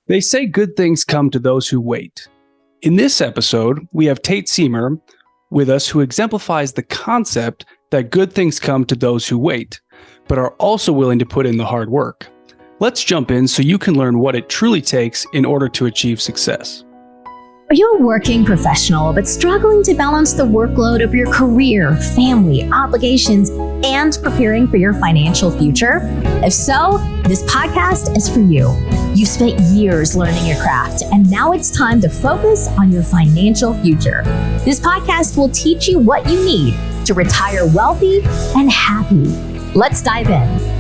They say good things come to those who wait. In this episode, we have Tate Siemer with us, who exemplifies the concept that good things come to those who wait, but are also willing to put in the hard work. Let's jump in so you can learn what it truly takes in order to achieve success. Are you a working professional but struggling to balance the workload of your career, family, obligations, and preparing for your financial future? If so, this podcast is for you. You've spent years learning your craft, and now it's time to focus on your financial future. This podcast will teach you what you need to retire wealthy and happy. Let's dive in.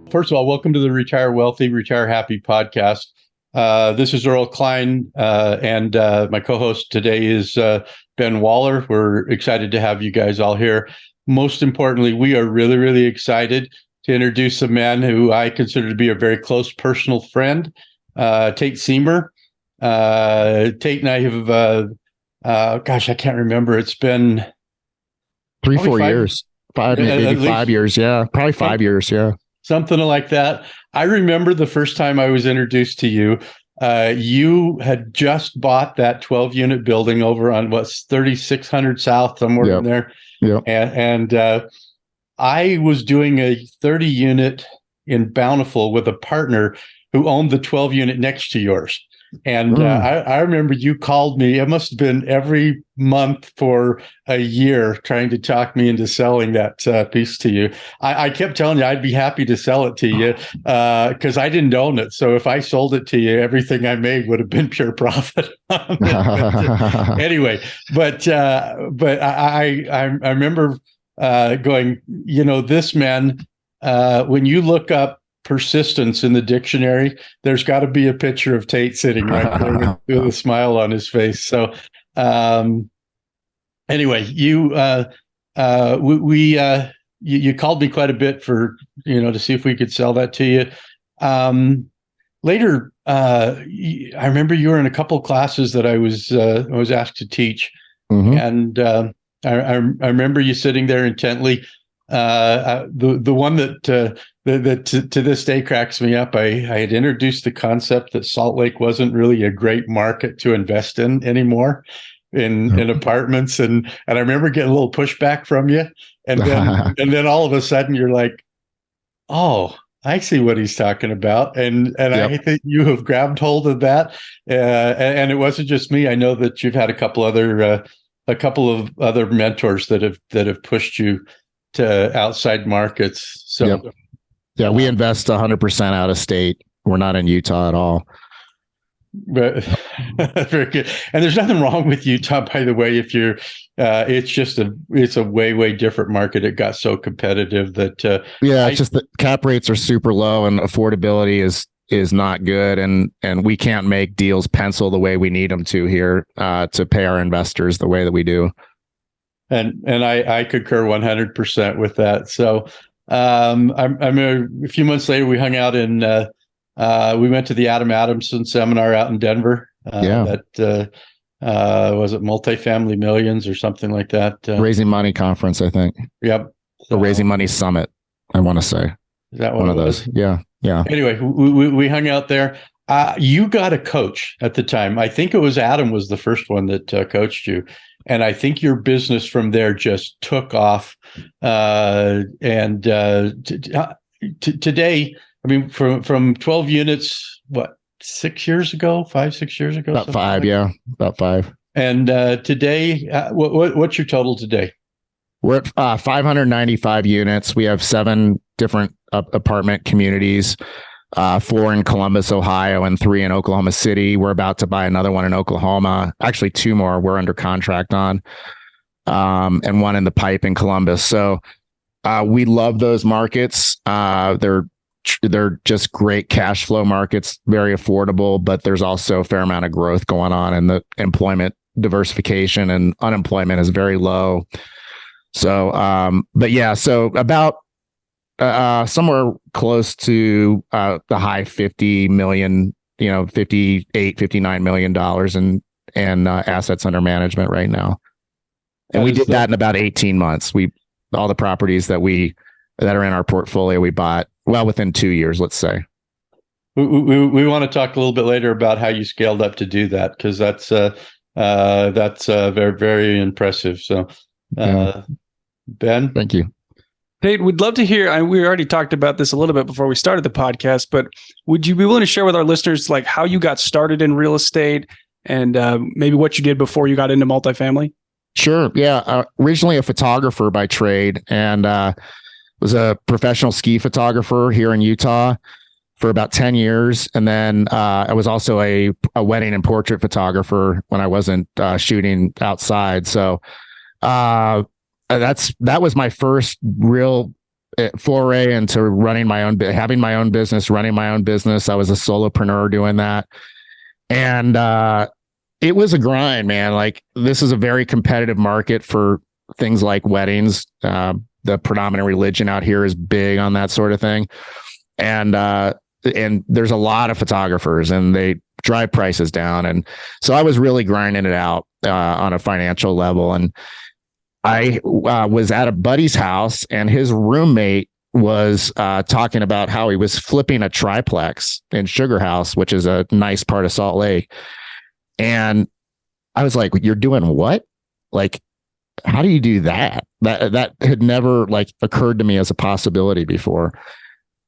First of all, welcome to the Retire Wealthy, Retire Happy podcast. This is Earl Klein, and my co-host today is Ben Waller. We're excited to have you guys all here. Most importantly, we are really, really excited to introduce a man who I consider to be a very close personal friend, Tate Siemer. Tate and I have, I can't remember. It's been 4 years, maybe 5 years. Yeah, probably 5 years. Yeah. Something like that. I remember the first time I was introduced to you, you had just bought that 12-unit building over on 3600 South, somewhere in there. Yep. And I was doing a 30-unit in Bountiful with a partner who owned the 12-unit next to yours. And I remember you called me. It must have been every month for a year trying to talk me into selling that piece to you. I kept telling you I'd be happy to sell it to you because I didn't own it. So if I sold it to you, everything I made would have been pure profit. Anyway, but I remember going, this man, when you look up persistence in the dictionary, there's got to be a picture of Tate sitting right there with a smile on his face. So anyway, you called me quite a bit for to see if we could sell that to you. Later, I remember you were in a couple of classes that I was asked to teach, and I remember you sitting there intently. The one that to this day cracks me up. I had introduced the concept that Salt Lake wasn't really a great market to invest in anymore in apartments, and I remember getting a little pushback from you, and then all of a sudden you're like, oh, I see what he's talking about, and I think you have grabbed hold of that, and it wasn't just me. I know that you've had a couple of other mentors that have pushed you to outside markets. So we invest 100% out of state. We're not in Utah at all. But very good. And there's nothing wrong with Utah, by the way. If you're it's a way different market. It got so competitive that it's just that cap rates are super low and affordability is not good, and we can't make deals pencil the way we need them to here to pay our investors the way that we do. And I concur 100% with that. So a few months later, we hung out we went to the Adam Adamson seminar out in Denver. That was it Multifamily Millions or something like that? Raising Money Conference, I think. Yep. The Raising Money Summit, I want to say. Is that one of those? Yeah. Anyway, we hung out there. You got a coach at the time. I think it was Adam was the first one that coached you. And I think your business from there just took off. Today, I mean, from 12 units, 6 years ago, 5-6 years ago? About five, about five. And today, what's your total today? We're at 595 units. We have 7 different apartment communities, 4 in Columbus, Ohio, and 3 in Oklahoma City. We're about to buy another one in Oklahoma. Actually, 2 more we're under contract on, and 1 in the pipe in Columbus. So we love those markets. They're just great cash flow markets, very affordable, but there's also a fair amount of growth going on, and the employment diversification and unemployment is very low. So, so about somewhere close to the high 50 million, $58, $59 million in assets under management right now. And we did that in about 18 months. All the properties that are in our portfolio, we bought within 2 years, let's say. We want to talk a little bit later about how you scaled up to do that, because that's very, very impressive. So, Ben, thank you. Tate, we'd love to hear. We already talked about this a little bit before we started the podcast, but would you be willing to share with our listeners like how you got started in real estate and maybe what you did before you got into multifamily? Sure. Yeah. Originally a photographer by trade, and was a professional ski photographer here in Utah for about 10 years. And then I was also a wedding and portrait photographer when I wasn't shooting outside. So that was my first real foray into having my own business, running my own business. I was a solopreneur doing that. And it was a grind, man. Like, this is a very competitive market for things like weddings. The predominant religion out here is big on that sort of thing. And there's a lot of photographers, and they drive prices down. And so I was really grinding it out on a financial level. And I was at a buddy's house, and his roommate was talking about how he was flipping a triplex in Sugar House, which is a nice part of Salt Lake. And I was like, "You're doing what? Like, how do you do that?" That had never occurred to me as a possibility before.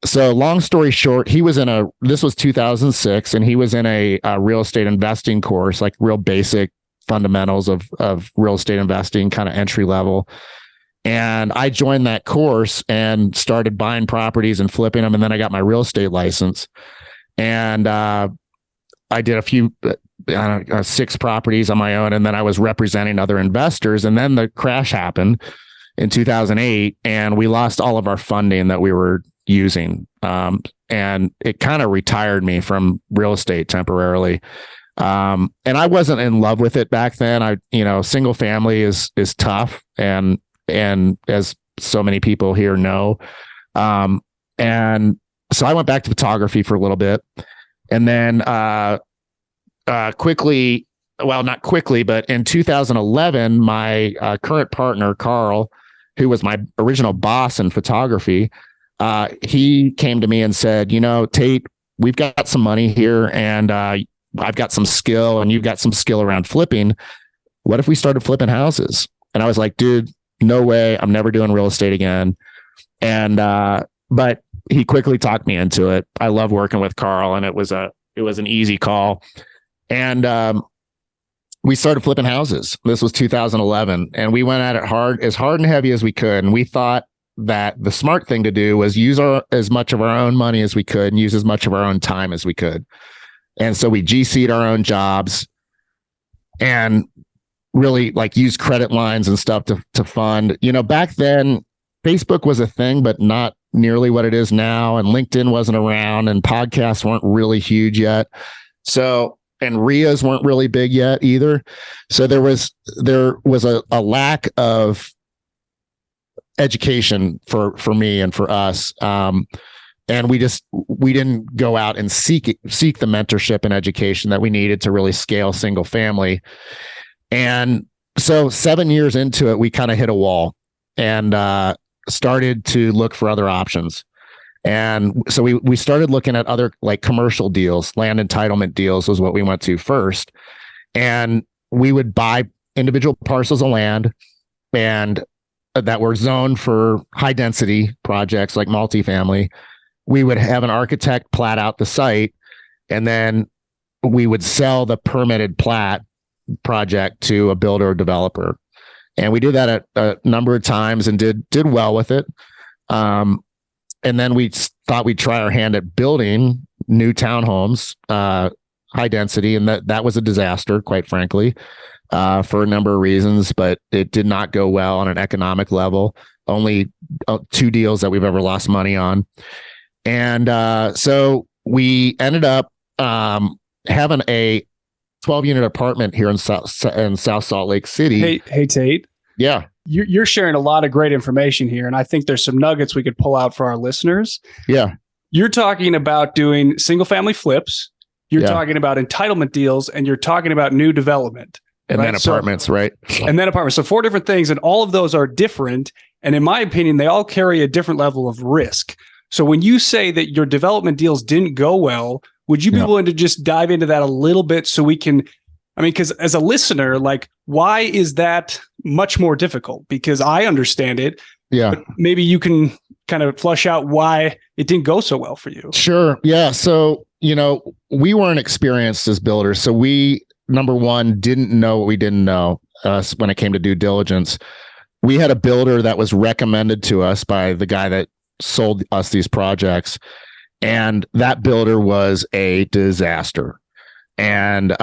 So long story short, this was 2006, and he was in a real estate investing course, like real basic fundamentals of real estate investing, kind of entry level. And I joined that course and started buying properties and flipping them. And then I got my real estate license, and I did a few, 6 properties on my own. And then I was representing other investors. And then the crash happened in 2008, and we lost all of our funding that we were using. And it kind of retired me from real estate temporarily. And I wasn't in love with it back then. Single family is tough. And as so many people here know, and so I went back to photography for a little bit, and then, quickly, well, not quickly, but in 2011, my current partner, Carl, who was my original boss in photography, he came to me and said, "Tate, we've got some money here, and I've got some skill, and you've got some skill around flipping. What if we started flipping houses?" And I was like, "Dude, no way. I'm never doing real estate again." And but he quickly talked me into it. I love working with Carl, and it was an easy call. And we started flipping houses. This was 2011, and we went at it hard and heavy as we could. And we thought that the smart thing to do was use as much of our own money as we could and use as much of our own time as we could. And so we GC'd our own jobs and really use credit lines and stuff to fund. Back then, Facebook was a thing, but not nearly what it is now. And LinkedIn wasn't around, and podcasts weren't really huge yet. So, and RIAs weren't really big yet either. So there was a lack of education for me and for us. And we didn't go out and seek the mentorship and education that we needed to really scale single family. And so 7 years into it, we kind of hit a wall and started to look for other options. And so we started looking at other commercial deals. Land entitlement deals was what we went to first. And we would buy individual parcels of land and that were zoned for high density projects like multifamily. We would have an architect plat out the site, and then we would sell the permitted plat project to a builder or developer. And we did that a number of times and did well with it. And then we thought we'd try our hand at building new townhomes, high density. And that was a disaster, quite frankly, for a number of reasons, but it did not go well on an economic level. Only 2 deals that we've ever lost money on. And so we ended up having a 12-unit apartment here in South Salt Lake City. Hey, Tate. Yeah. You're sharing a lot of great information here, and I think there's some nuggets we could pull out for our listeners. Yeah. You're talking about doing single family flips. You're talking about entitlement deals, and you're talking about new development. And right? then apartments, right? And then apartments. So 4 different things, and all of those are different. And in my opinion, they all carry a different level of risk. So when you say that your development deals didn't go well, would you be willing to just dive into that a little bit so we can, I mean, because as a listener, like, why is that much more difficult? Because I understand it. Yeah. But maybe you can kind of flush out why it didn't go so well for you. Sure. Yeah. So, we weren't experienced as builders. So we, number one, didn't know what we didn't know when it came to due diligence. We had a builder that was recommended to us by the guy that sold us these projects. And that builder was a disaster. And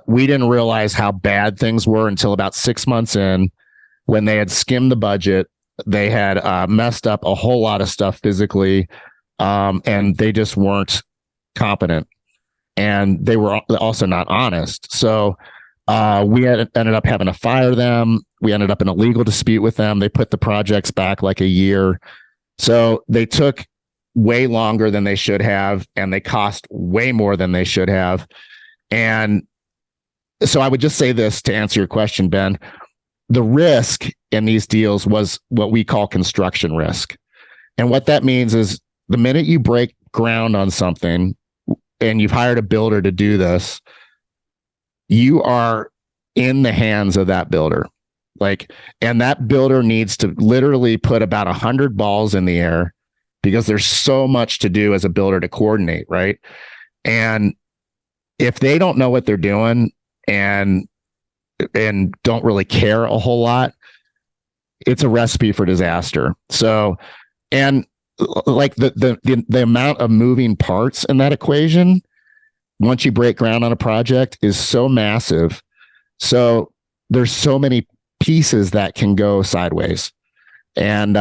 we didn't realize how bad things were until about 6 months in, when they had skimmed the budget. They had messed up a whole lot of stuff physically, and they just weren't competent. And they were also not honest. So we ended up having to fire them. We ended up in a legal dispute with them. They put the projects back like a year. So they took way longer than they should have, and they cost way more than they should have. And so I would just say this to answer your question, Ben. The risk in these deals was what we call construction risk. And what that means is the minute you break ground on something and you've hired a builder to do this, you are in the hands of that builder. And that builder needs to literally put about 100 balls in the air, because there's so much to do as a builder to coordinate, right? And if they don't know what they're doing and don't really care a whole lot, it's a recipe for disaster. So, and like the amount of moving parts in that equation, once you break ground on a project, is so massive. So there's so many pieces that can go sideways. And,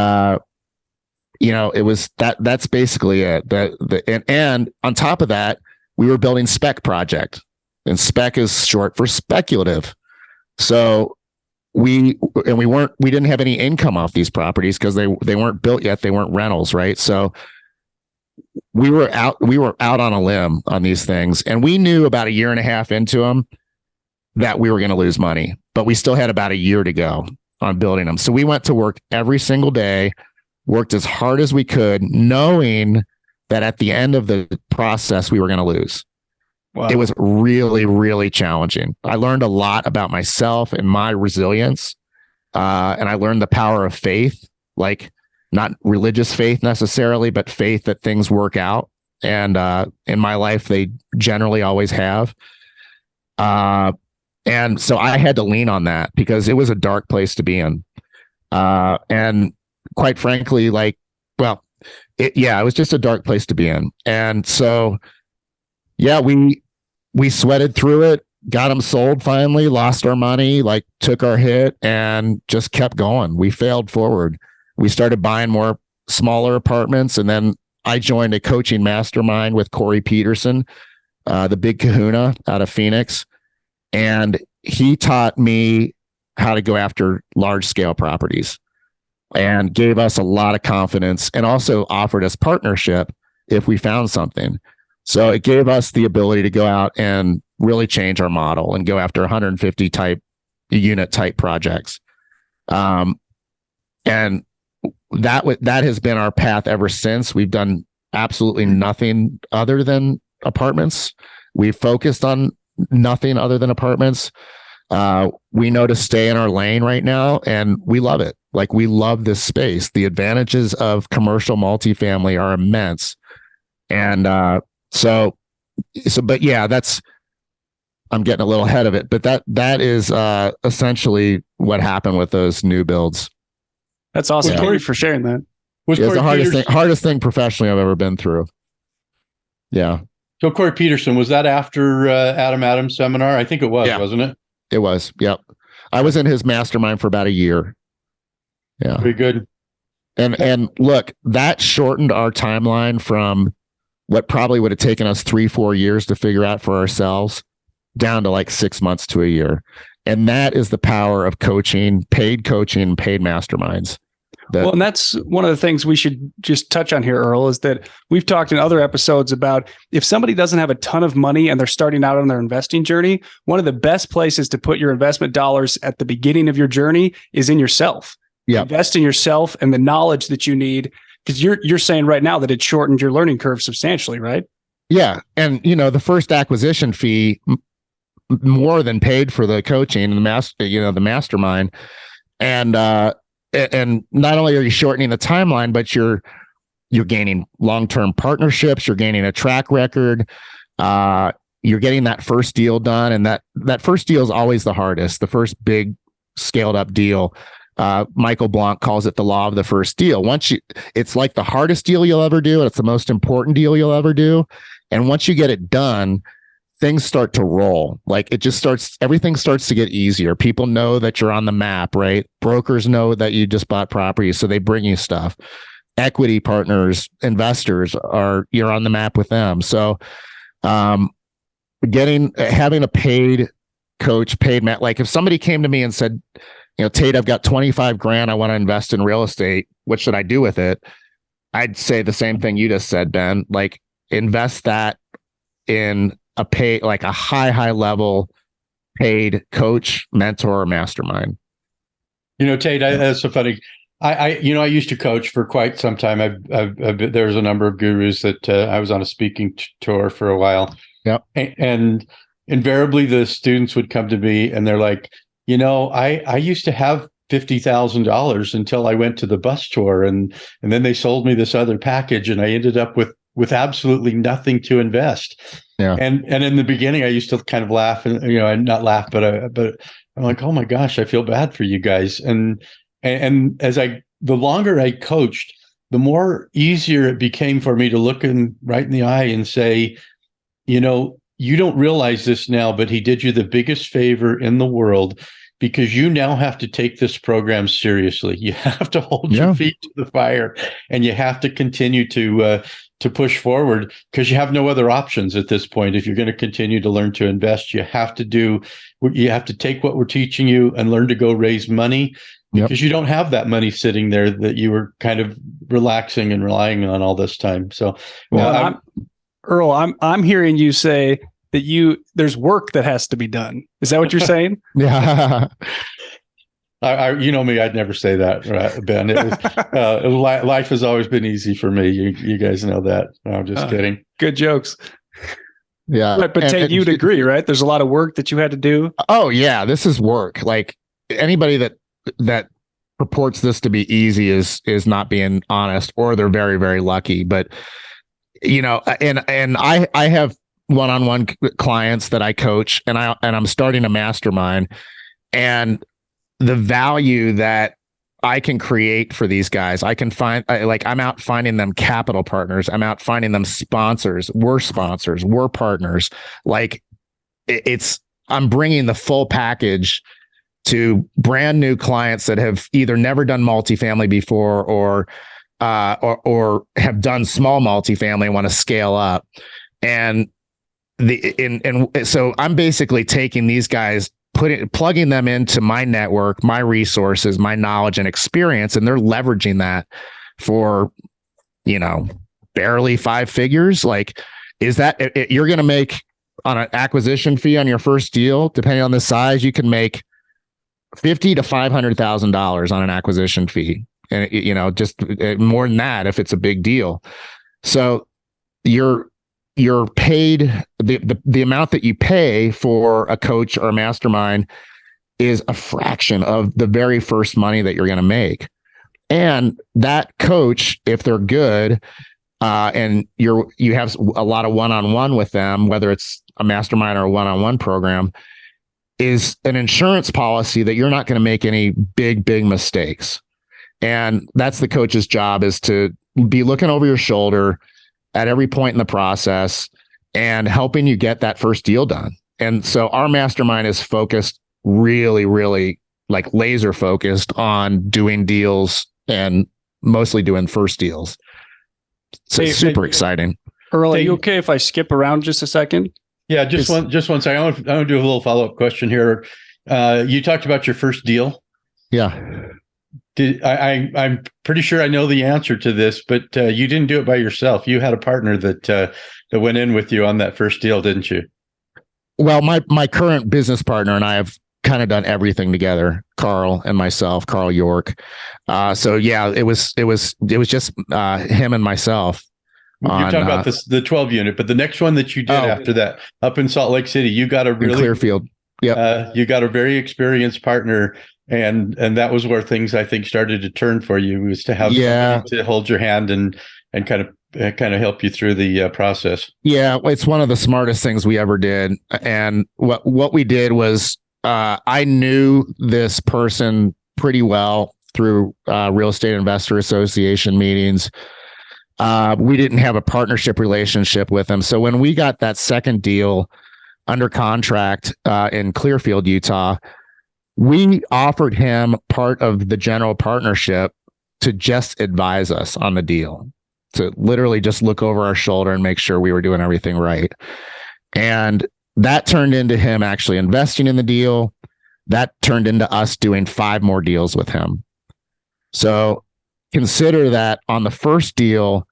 it was that's basically it. And on top of that, we were building spec project, and spec is short for speculative. So we didn't have any income off these properties because they weren't built yet. They weren't rentals, right? So we were out on a limb on these things, and we knew about a year and a half into them that we were going to lose money, but we still had about a year to go on building them. So we went to work every single day, worked as hard as we could, knowing that at the end of the process, we were going to lose. Wow. It was really, really challenging. I learned a lot about myself and my resilience. And I learned the power of faith, like not religious faith necessarily, but faith that things work out. And in my life, they generally always have. And so I had to lean on that because it was a dark place to be in. And quite frankly, it was just a dark place to be in. And so, yeah, we sweated through it, got them sold finally, lost our money, took our hit, and just kept going. We failed forward. We started buying more smaller apartments. And then I joined a coaching mastermind with Corey Peterson, the big kahuna out of Phoenix. And he taught me how to go after large scale properties and gave us a lot of confidence, and also offered us partnership if we found something. So it gave us the ability to go out and really change our model and go after 150 unit type projects. And that has been our path ever since. We've done absolutely nothing other than apartments. We've focused on nothing other than apartments. We know to stay in our lane right now, and we love it. We love this space. The advantages of commercial multifamily are immense. And but yeah, I'm getting a little ahead of it, but that is essentially what happened with those new builds. That's awesome. Thank you for sharing that. It's the hardest thing professionally I've ever been through. Yeah. So Corey Peterson, was that after Adam Adams seminar? I think it was, wasn't it? It was. Yep. I was in his mastermind for about a year. Yeah. Very good. And look, that shortened our timeline from what probably would have taken us 3-4 years to figure out for ourselves down to 6 months to a year. And that is the power of coaching, paid masterminds. Well, and that's one of the things we should just touch on here, Earl, is that we've talked in other episodes about if somebody doesn't have a ton of money and they're starting out on their investing journey, one of the best places to put your investment dollars at the beginning of your journey is in yourself. Yeah. Invest in yourself and the knowledge that you need, because you're saying right now that it shortened your learning curve substantially, right? Yeah. And, the first acquisition fee more than paid for the coaching and the mastermind. And not only are you shortening the timeline, but you're gaining long-term partnerships. You're gaining a track record. You're getting that first deal done. And that first deal is always the hardest, the first big scaled up deal. Michael Blanc calls it the law of the first deal. It's like the hardest deal you'll ever do. And it's the most important deal you'll ever do. And once you get it done, things start to roll. Like everything starts to get easier. People know that you're on the map, right? Brokers know that you just bought property, so they bring you stuff. Equity partners, investors you're on the map with them. So, having a paid coach, like if somebody came to me and said, Tate, I've got 25 grand. I want to invest in real estate. What should I do with it? I'd say the same thing you just said, Ben. Like invest that in a high level paid coach, mentor, or mastermind. Tate, that's so funny. I used to coach for quite some time. There was a number of gurus that I was on a speaking tour for a while. Yep. And invariably the students would come to me and they're like, I used to have $50,000 until I went to the bus tour and then they sold me this other package and I ended up with absolutely nothing to invest. Yeah. And in the beginning, I used to kind of laugh and not laugh, but I'm like, oh my gosh, I feel bad for you guys. And the longer I coached, the more easier it became for me to look him right in the eye and say, you don't realize this now, but he did you the biggest favor in the world because you now have to take this program seriously. You have to hold your feet to the fire and you have to continue to push forward because you have no other options at this point. If you're going to continue to learn to invest, you have to take what we're teaching you and learn to go raise money because you don't have that money sitting there that you were kind of relaxing and relying on all this time. So, Earl, I'm hearing you say that there's work that has to be done. Is that what you're saying? Yeah. You know me, I'd never say that, right, Ben. Life has always been easy for me. You guys know that. No, I'm just kidding. Good jokes. Yeah. But Tate, you'd agree, right? There's a lot of work that you had to do. Oh yeah. This is work. Like anybody that purports this to be easy is not being honest, or they're very, very lucky. But and I have one-on-one clients that I coach and I'm starting a mastermind, and the value that I can create for these guys, I can find, I'm out finding them capital partners. I'm out finding them sponsors. We're partners. I'm bringing the full package to brand new clients that have either never done multifamily before or have done small multifamily and want to scale up. And so I'm basically taking these guys, plugging them into my network, my resources, my knowledge and experience, and they're leveraging that for, barely 5 figures. Like, is that you're going to make on an acquisition fee on your first deal, depending on the size, you can make $50,000 to $500,000 on an acquisition fee, and just more than that if it's a big deal. So you're paid the amount that you pay for a coach or a mastermind is a fraction of the very first money that you're going to make. And that coach, if they're good, and you have a lot of one-on-one with them, whether it's a mastermind or a one-on-one program, is an insurance policy that you're not going to make any big mistakes. And that's the coach's job, is to be looking over your shoulder at every point in the process and helping you get that first deal done. And so our mastermind is focused really, really like laser focused on doing deals and mostly doing first deals. So it's super exciting. Earl, are you okay if I skip around just a second? Yeah, just one second. I want to do a little follow-up question here. You talked about your first deal. Yeah. I'm pretty sure I know the answer to this, but you didn't do it by yourself. You had a partner that went in with you on that first deal, didn't you? Well, my current business partner and I have kind of done everything together. Carl and myself, Carl York. So yeah, it was just him and myself. You're talking about the 12 unit, but the next one that you did after that, up in Salt Lake City, you got a really Clearfield. Yep. You got a very experienced partner, and that was where things I think started to turn for you, was to have somebody to hold your hand and kind of help you through the process. Yeah, it's one of the smartest things we ever did. And what we did was I knew this person pretty well through Real Estate Investor Association meetings. We didn't have a partnership relationship with him. So when we got that second deal under contract in Clearfield, Utah, we offered him part of the general partnership to just advise us on the deal, to literally just look over our shoulder and make sure we were doing everything right. And that turned into him actually investing in the deal. That turned into us doing 5 more deals with him. So consider that on the first deal,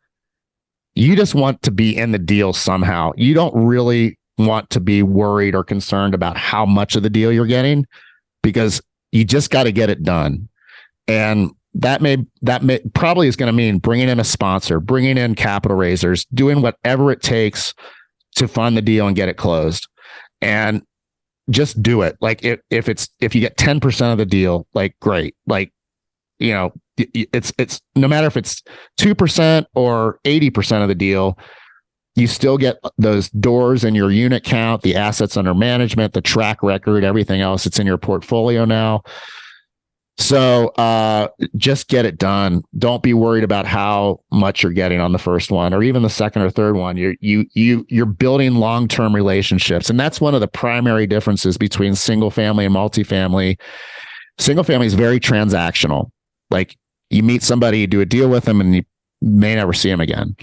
you just want to be in the deal somehow. You don't really want to be worried or concerned about how much of the deal you're getting, because you just got to get it done. And that may probably is going to mean bringing in a sponsor, bringing in capital raisers, doing whatever it takes to fund the deal and get it closed. And just do it. Like if you get 10% of the deal, like great. Like, you know, it's no matter if it's 2% or 80% of the deal, you still get those doors in your unit count, the assets under management, the track record, everything else. It's in your portfolio now. So just get it done. Don't be worried about how much you're getting on the first one or even the second or third one. You're building long-term relationships. And that's one of the primary differences between single family and multifamily. Single family is very transactional. Like you meet somebody, you do a deal with them, and you may never see them again.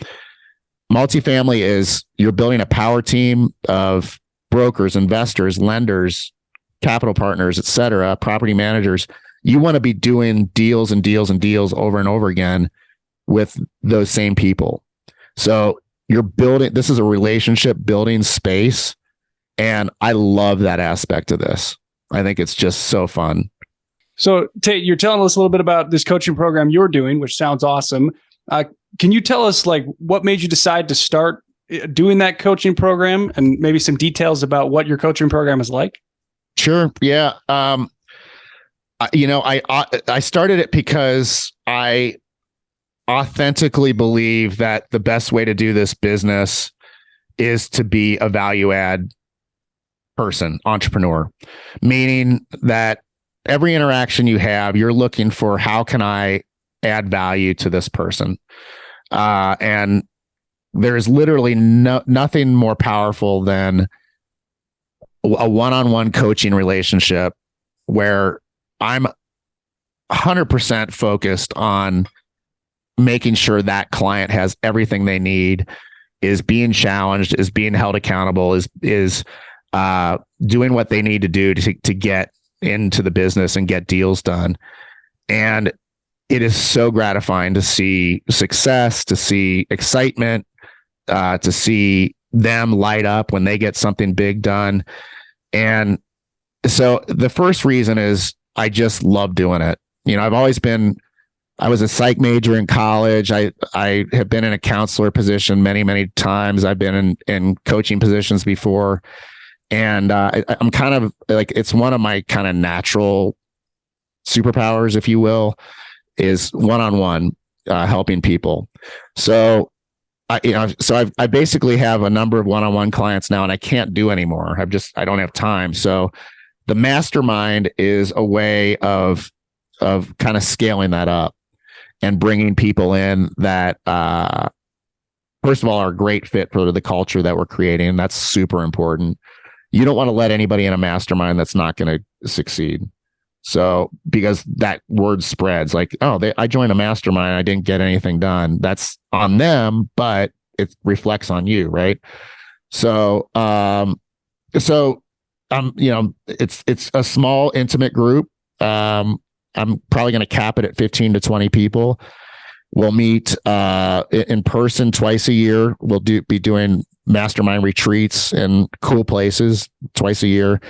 Multifamily is you're building a power team of brokers, investors, lenders, capital partners, et cetera, property managers. You want to be doing deals and deals and deals over and over again with those same people. So you're building, this is a relationship building space. And I love that aspect of this. I think it's just so fun. So Tate, you're telling us a little bit about this coaching program you're doing, which sounds awesome. Can you tell us like what made you decide to start doing that coaching program and maybe some details about what your coaching program is like? Sure. Yeah. I started it because I authentically believe that the best way to do this business is to be a value add person, entrepreneur, meaning that every interaction you have, you're looking for how can I add value to this person? And there's literally nothing more powerful than a one-on-one coaching relationship where I'm 100% focused on making sure that client has everything they need, is being challenged, is being held accountable, is doing what they need to do to get into the business and get deals done. And it is so gratifying to see success, to see excitement, to see them light up when they get something big done. And so the first reason is I just love doing it. You know, I was a psych major in college. I have been in a counselor position many, many times. I've been in coaching positions before. And I'm kind of like, it's one of my kind of natural superpowers, if you will, is one-on-one helping people. So I basically have a number of one-on-one clients now, and I can't do anymore. I don't have time. So the mastermind is a way of kind of scaling that up and bringing people in that, first of all, are a great fit for the culture that we're creating. That's super important. You don't want to let anybody in a mastermind that's not going to succeed. So, because that word spreads like, I joined a mastermind, I didn't get anything done. That's on them, but it reflects on you, right? So, it's a small, intimate group. I'm probably going to cap it at 15 to 20 people. We'll meet in person twice a year. We'll be doing mastermind retreats in cool places twice a year.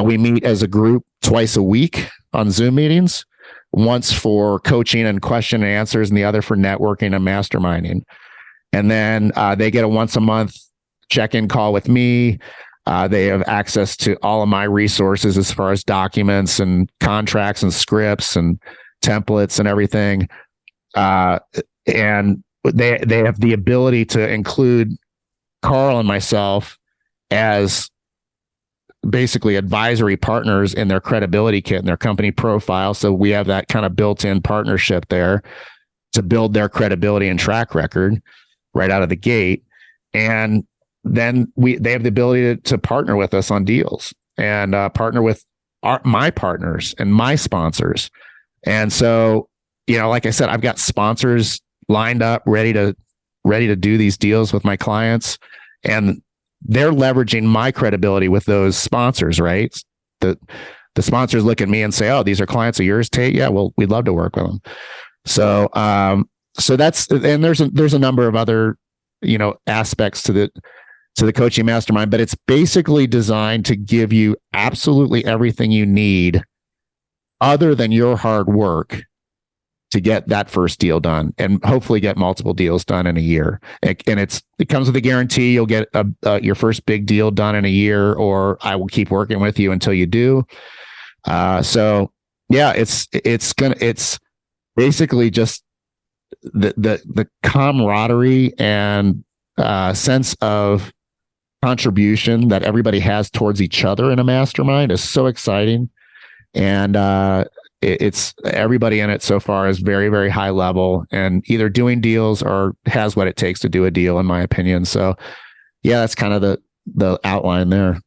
We meet as a group twice a week on Zoom meetings, once for coaching and question and answers, and the other for networking and masterminding. And then they get a once a month check-in call with me. They have access to all of my resources as far as documents and contracts and scripts and templates and everything. And they have the ability to include Carl and myself as basically advisory partners in their credibility kit and their company profile. So we have that kind of built-in partnership there to build their credibility and track record right out of the gate. And then they have the ability to partner with us on deals and partner with my partners and my sponsors. And so, like I said, I've got sponsors lined up, ready to do these deals with my clients, and they're leveraging my credibility with those sponsors, right? The sponsors look at me and say, "Oh, these are clients of yours, Tate? Yeah, well, we'd love to work with them." So, that's, and there's a number of other, aspects to the coaching mastermind, but it's basically designed to give you absolutely everything you need other than your hard work to get that first deal done, and hopefully get multiple deals done in a year. And it comes with a guarantee you'll get your first big deal done in a year, or I will keep working with you until you do. So yeah, it's basically just the camaraderie and sense of contribution that everybody has towards each other in a mastermind is so exciting. And it's everybody in it so far is very, very high level and either doing deals or has what it takes to do a deal, in my opinion. So yeah, that's kind of the outline there.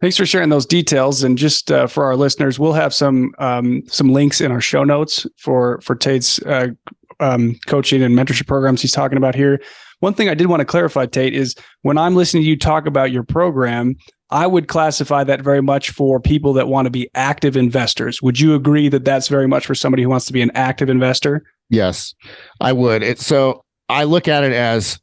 Thanks for sharing those details. And just for our listeners, we'll have some links in our show notes for Tate's coaching and mentorship programs he's talking about here. One thing I did want to clarify, Tate, is when I'm listening to you talk about your program, I would classify that very much for people that want to be active investors. Would you agree that that's very much for somebody who wants to be an active investor? Yes, I would. So I look at it as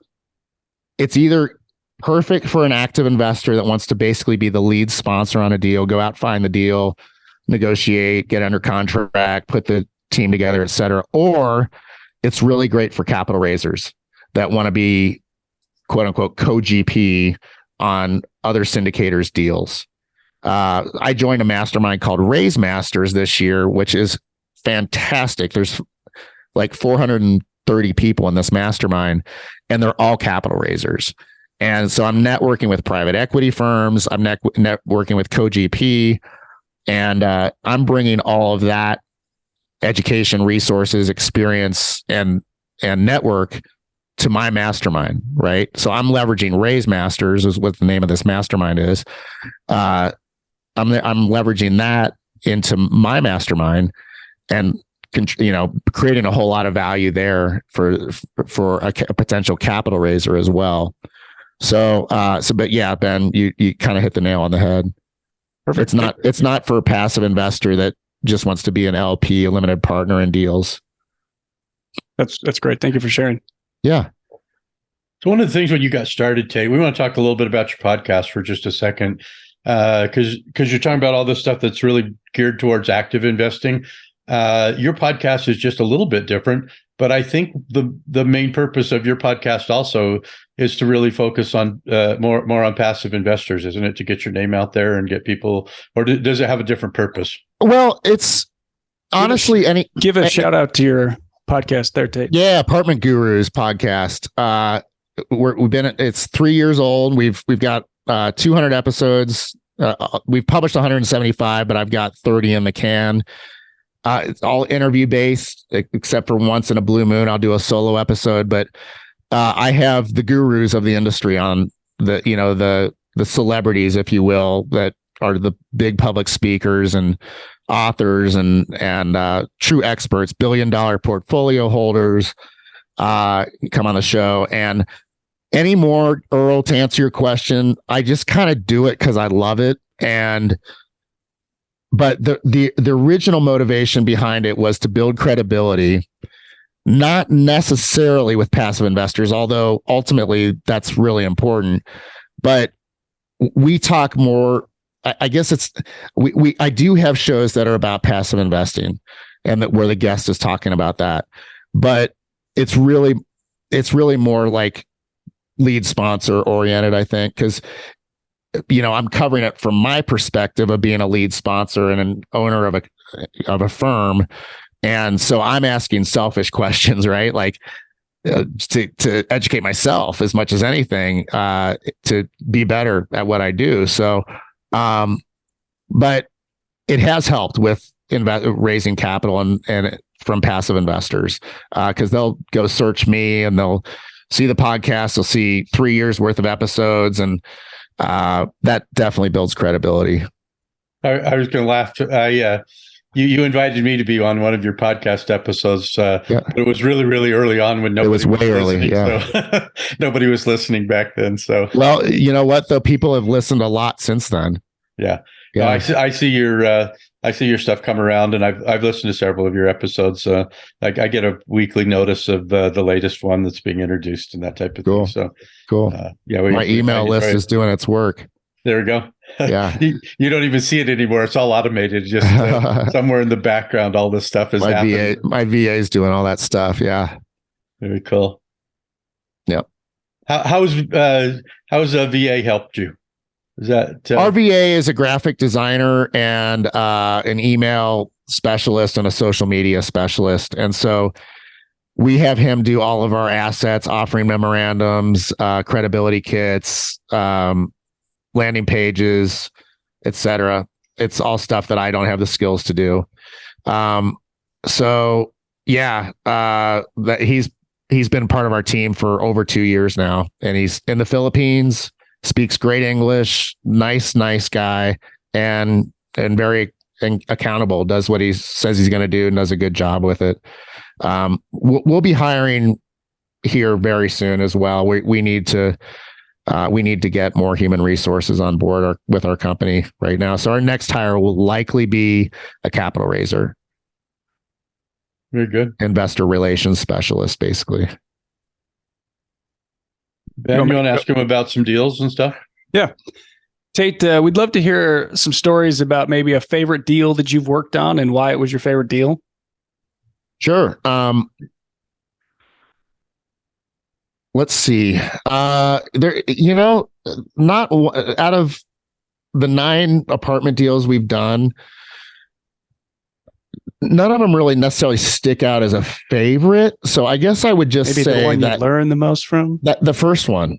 it's either perfect for an active investor that wants to basically be the lead sponsor on a deal, go out, find the deal, negotiate, get under contract, put the team together, et cetera. Or it's really great for capital raisers that want to be, quote unquote, co-GP on other syndicators' deals. I joined a mastermind called Raise Masters this year, which is fantastic. There's like 430 people in this mastermind, and they're all capital raisers. And so I'm networking with private equity firms. I'm networking with co-GP, and I'm bringing all of that education, resources, experience, and network to my mastermind, right? So I'm leveraging Raise Masters, is what the name of this mastermind is. I'm leveraging that into my mastermind, and creating a whole lot of value there for a potential capital raiser as well. But yeah, Ben, you kind of hit the nail on the head. Perfect. It's not for a passive investor that just wants to be an LP, a limited partner in deals. That's great. Thank you for sharing. Yeah. So one of the things when you got started, Tate, we want to talk a little bit about your podcast for just a second, because you're talking about all this stuff that's really geared towards active investing. Your podcast is just a little bit different, but I think the main purpose of your podcast also is to really focus on more on passive investors, isn't it? To get your name out there and get people, or does it have a different purpose? Well, it's honestly give a shout out to your podcast there, Tate. Yeah, Apartment Gurus podcast. It's 3 years old. We've got 200 episodes. We've published 175, but I've got 30 in the can. It's all interview based, except for once in a blue moon, I'll do a solo episode. But I have the gurus of the industry on the celebrities, if you will, that are the big public speakers and authors and true experts, $1 billion portfolio holders, come on the show. And anymore, Earl, to answer your question, I just kind of do it because I love it. but the original motivation behind it was to build credibility, not necessarily with passive investors, although ultimately that's really important. But we talk more, I guess I do have shows that are about passive investing and that where the guest is talking about that, but it's really more like lead sponsor oriented, I think, because I'm covering it from my perspective of being a lead sponsor and an owner of a firm. And so I'm asking selfish questions, right? Like to educate myself as much as anything, to be better at what I do. So, but it has helped with raising capital and from passive investors, because they'll go search me and they'll see the podcast. They'll see 3 years worth of episodes, and that definitely builds credibility. I was going to laugh. You invited me to be on one of your podcast episodes. But it was really, really early on when nobody was way early. Yeah. So nobody was listening back then. So, well, you know what though? People have listened a lot since then. Yeah. No, I see your stuff come around, and I've listened to several of your episodes. I get a weekly notice of the latest one that's being introduced and that type of thing. So cool. My email list is doing its work. There we go. Yeah. You don't even see it anymore. It's all automated. Just somewhere in the background, all this stuff is happening. My VA is doing all that stuff. Yeah. Very cool. Yep. How's VA helped you? Is that our VA is a graphic designer and an email specialist and a social media specialist. And so we have him do all of our assets, offering memorandums, credibility kits, landing pages, etc. It's all stuff that I don't have the skills to do. So yeah, that he's been part of our team for over 2 years now, and he's in the Philippines, speaks great English, nice guy, and very accountable, does what he says he's going to do and does a good job with it. We'll be hiring here very soon as well. We need to get more human resources on board with our company right now. So our next hire will likely be a capital raiser. Very good. Investor relations specialist, basically. Ben, you want to ask him about some deals and stuff? Yeah. Tate, we'd love to hear some stories about maybe a favorite deal that you've worked on and why it was your favorite deal. Sure. Let's see. There, not out of the 9 apartment deals we've done, none of them really necessarily stick out as a favorite. So I guess I would just say the one that you learn the most from, that the first one,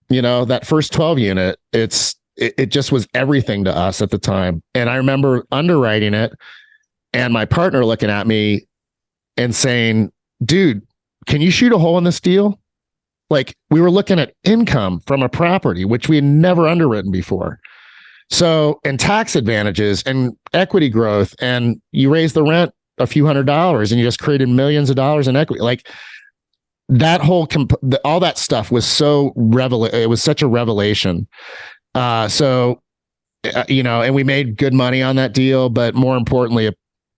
that first 12 unit, it just was everything to us at the time. And I remember underwriting it and my partner looking at me and saying, dude, can you shoot a hole in this deal? Like, we were looking at income from a property, which we had never underwritten before. So, and tax advantages and equity growth, and you raise the rent a few $100s and you just created millions of dollars in equity. Like that whole, all that stuff was it was such a revelation. And we made good money on that deal, but more importantly,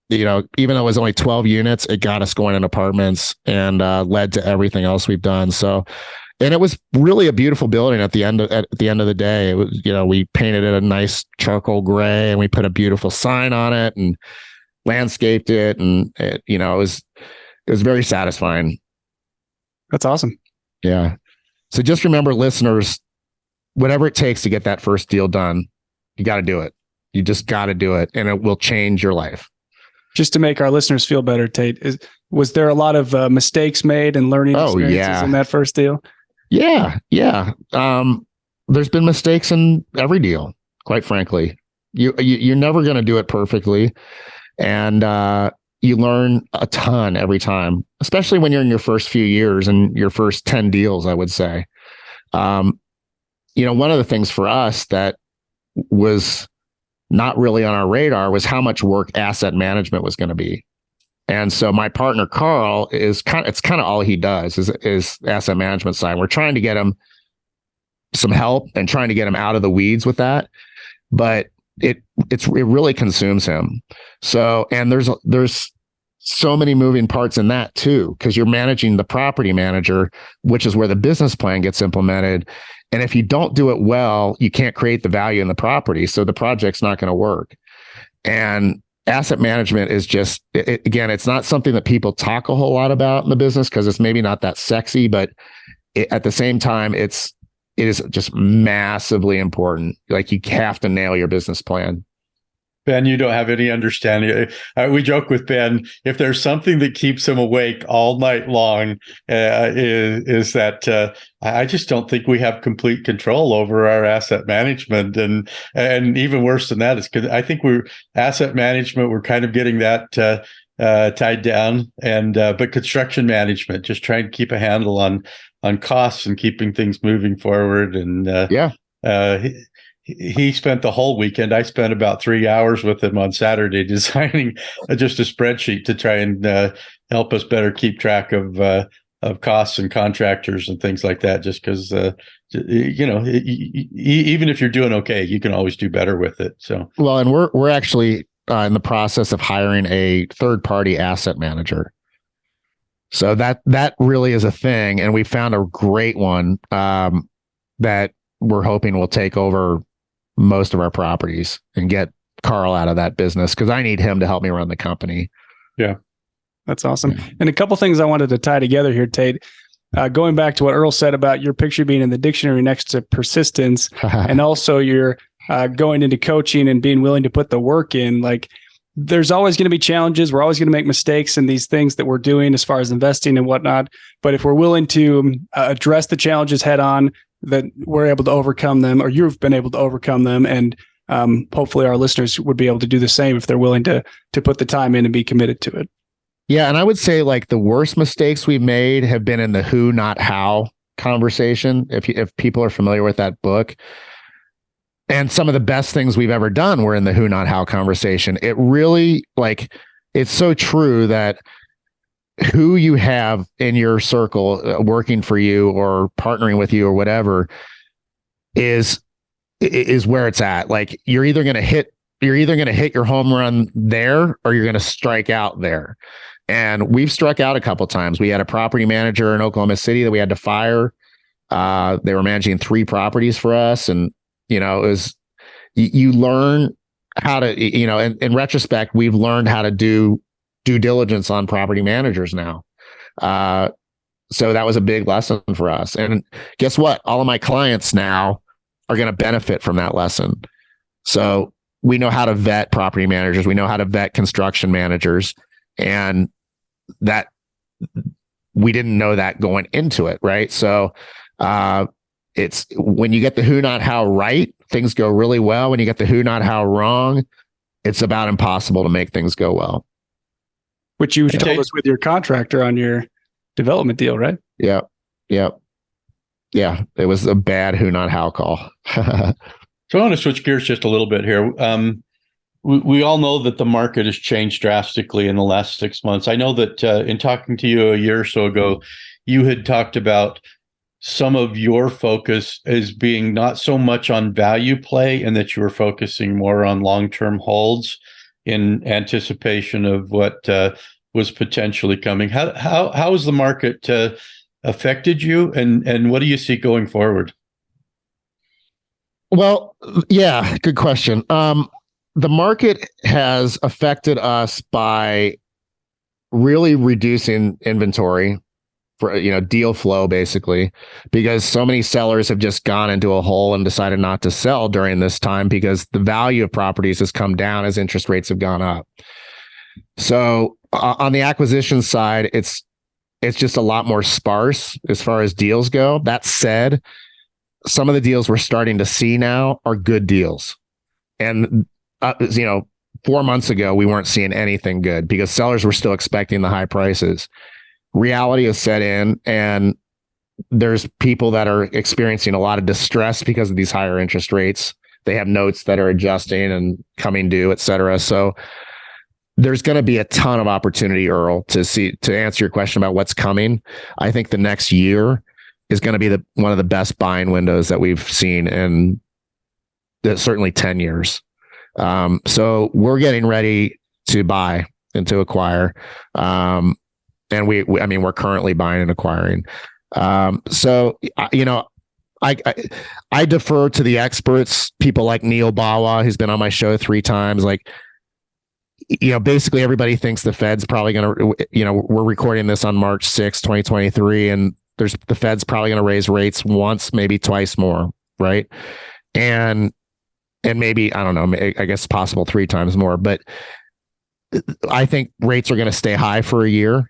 even though it was only 12 units, it got us going in apartments and led to everything else we've done. So, and it was really a beautiful building at the end of the day. It was, we painted it a nice charcoal gray and we put a beautiful sign on it and landscaped it. And it was very satisfying. That's awesome. Yeah. So just remember, listeners, whatever it takes to get that first deal done, you got to do it. You just got to do it, and it will change your life. Just to make our listeners feel better, Tate, was there a lot of mistakes made and learning experiences in that first deal? Yeah. There's been mistakes in every deal, quite frankly. You're never going to do it perfectly. And you learn a ton every time, especially when you're in your first few years and your first 10 deals, I would say. One of the things for us that was not really on our radar was how much work asset management was going to be. And so my partner, Carl, it's kind of all he does is asset management side. We're trying to get him some help and trying to get him out of the weeds with that. But it really consumes him. So, and there's so many moving parts in that too, because you're managing the property manager, which is where the business plan gets implemented. And if you don't do it well, you can't create the value in the property. So the project's not going to work. And asset management is just, again, it's not something that people talk a whole lot about in the business because it's maybe not that sexy, but at the same time, it is just massively important. Like, you have to nail your business plan. Ben, you don't have any understanding. We joke with Ben, if there's something that keeps him awake all night long, is that I just don't think we have complete control over our asset management. And even worse than that is because I think asset management, we're kind of getting that tied down. But construction management, just trying to keep a handle on costs and keeping things moving forward. And he spent the whole weekend. I spent about 3 hours with him on Saturday designing just a spreadsheet to try and help us better keep track of costs and contractors and things like that. Just because, even if you're doing okay, you can always do better with it. So, well, and we're actually in the process of hiring a third-party asset manager. So that really is a thing, and we found a great one that we're hoping will take over most of our properties and get Carl out of that business, because I need him to help me run the company. Yeah, that's awesome. Yeah. And a couple things I wanted to tie together here, Tate. Going back to what Earl said about your picture being in the dictionary next to persistence, and also you're going into coaching and being willing to put the work in. Like, there's always going to be challenges. We're always going to make mistakes in these things that we're doing as far as investing and whatnot. But if we're willing to address the challenges head on, that we're able to overcome them, or you've been able to overcome them. And hopefully our listeners would be able to do the same if they're willing to put the time in and be committed to it. Yeah. And I would say, like, the worst mistakes we've made have been in the who, not how conversation. If people are familiar with that book, and some of the best things we've ever done were in the who, not how conversation. It really, like, it's so true that who you have in your circle working for you or partnering with you or whatever is where it's at. Like, you're either going to hit your home run there, or you're going to strike out there. And we've struck out a couple of times. We had a property manager in Oklahoma City that we had to fire. They were managing 3 properties for us. And, it was, you learn how to, in retrospect, we've learned how to do due diligence on property managers now. So that was a big lesson for us. And guess what? All of my clients now are going to benefit from that lesson. So we know how to vet property managers. We know how to vet construction managers, and that we didn't know that going into it. Right. So, it's when you get the who, not how right, things go really well. When you get the who, not how wrong, it's about impossible to make things go well. Which you told us with your contractor on your development deal, right? Yeah. It was a bad who, not how call. So I want to switch gears just a little bit here. We all know that the market has changed drastically in the last 6 months. I know that in talking to you a year or so ago, you had talked about some of your focus as being not so much on value play, and that you were focusing more on long-term holds in anticipation of what was potentially coming. How has the market affected you, and what do you see going forward? Well, yeah, good question. The market has affected us by really reducing inventory for, deal flow, basically, because so many sellers have just gone into a hole and decided not to sell during this time because the value of properties has come down as interest rates have gone up. So on the acquisition side, it's just a lot more sparse as far as deals go. That said, some of the deals we're starting to see now are good deals. And, 4 months ago, we weren't seeing anything good because sellers were still expecting the high prices. Reality has set in, and there's people that are experiencing a lot of distress because of these higher interest rates. They have notes that are adjusting and coming due, et cetera. So there's going to be a ton of opportunity, Earl, to answer your question about what's coming. I think the next year is going to be one of the best buying windows that we've seen in certainly 10 years. So we're getting ready to buy and to acquire. And we're currently buying and acquiring. So, I defer to the experts, people like Neil Bawa, who's been on my show 3 times. Like, basically everybody thinks the Fed's probably going to, we're recording this on March 6th, 2023, and the Fed's probably going to raise rates once, maybe twice more. Right. And maybe, I don't know, I guess possible 3 times more, but I think rates are going to stay high for a year.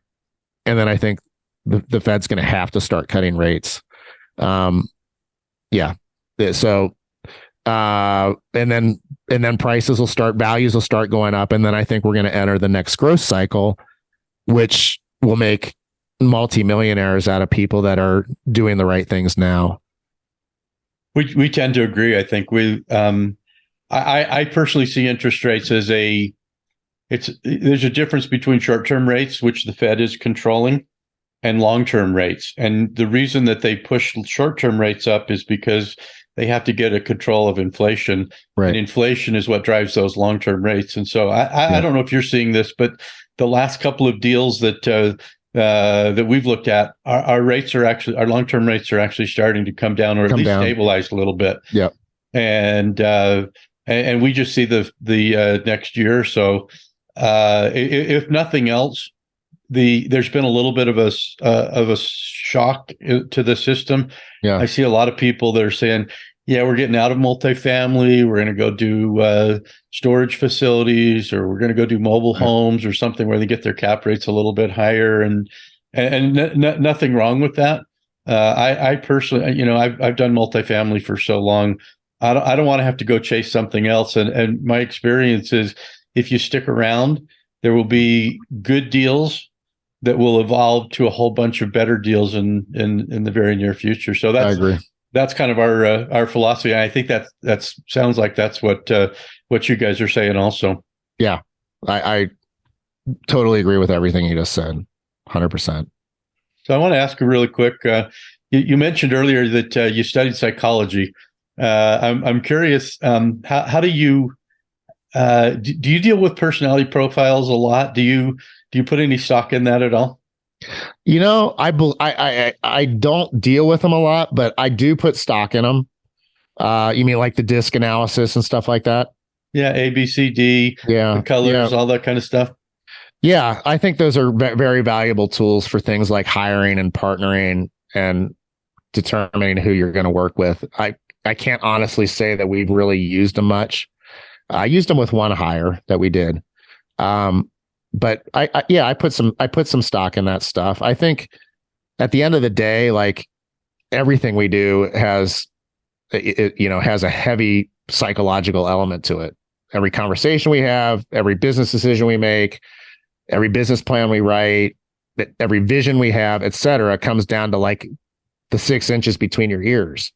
And then I think the Fed's going to have to start cutting rates. Yeah. So, and then prices will start, values will start going up. And then I think we're going to enter the next growth cycle, which will make multimillionaires out of people that are doing the right things now. We tend to agree. I think I personally see interest rates as there's a difference between short-term rates, which the Fed is controlling, and long-term rates. And the reason that they push short-term rates up is because they have to get a control of inflation. Right. And inflation is what drives those long-term rates. And so I don't know if you're seeing this, but the last couple of deals that we've looked at, our long-term rates are actually starting to come down, or at least stabilize a little bit. Yeah. And we just see the next year or so, if nothing else, there's been a little bit of a shock to the system. Yeah. I see a lot of people that are saying, yeah, we're getting out of multifamily. We're going to go do storage facilities, or we're going to go do mobile homes or something where they get their cap rates a little bit higher, and nothing wrong with that. I personally, I've done multifamily for so long. I don't want to have to go chase something else. And my experience is, if you stick around, there will be good deals that will evolve to a whole bunch of better deals in the very near future. So I agree. That's kind of our philosophy. And I think that sounds like that's what you guys are saying also. Yeah, I totally agree with everything you just said. 100%. So I want to ask you really quick. You mentioned earlier that you studied psychology. I'm curious. How do you deal with personality profiles a lot? Do you put any stock in that at all? I don't deal with them a lot, but I do put stock in them. You mean like the disc analysis and stuff like that? Yeah, A, B, C, D. Yeah, the colors, all that kind of stuff. Yeah, I think those are very valuable tools for things like hiring and partnering and determining who you're going to work with. I can't honestly say that we've really used them much. I used them with one hire that we did. But I put some stock in that stuff. I think at the end of the day, like, everything we do has a heavy psychological element to it. Every conversation we have, every business decision we make, every business plan we write, every vision we have, et cetera, comes down to like the 6 inches between your ears.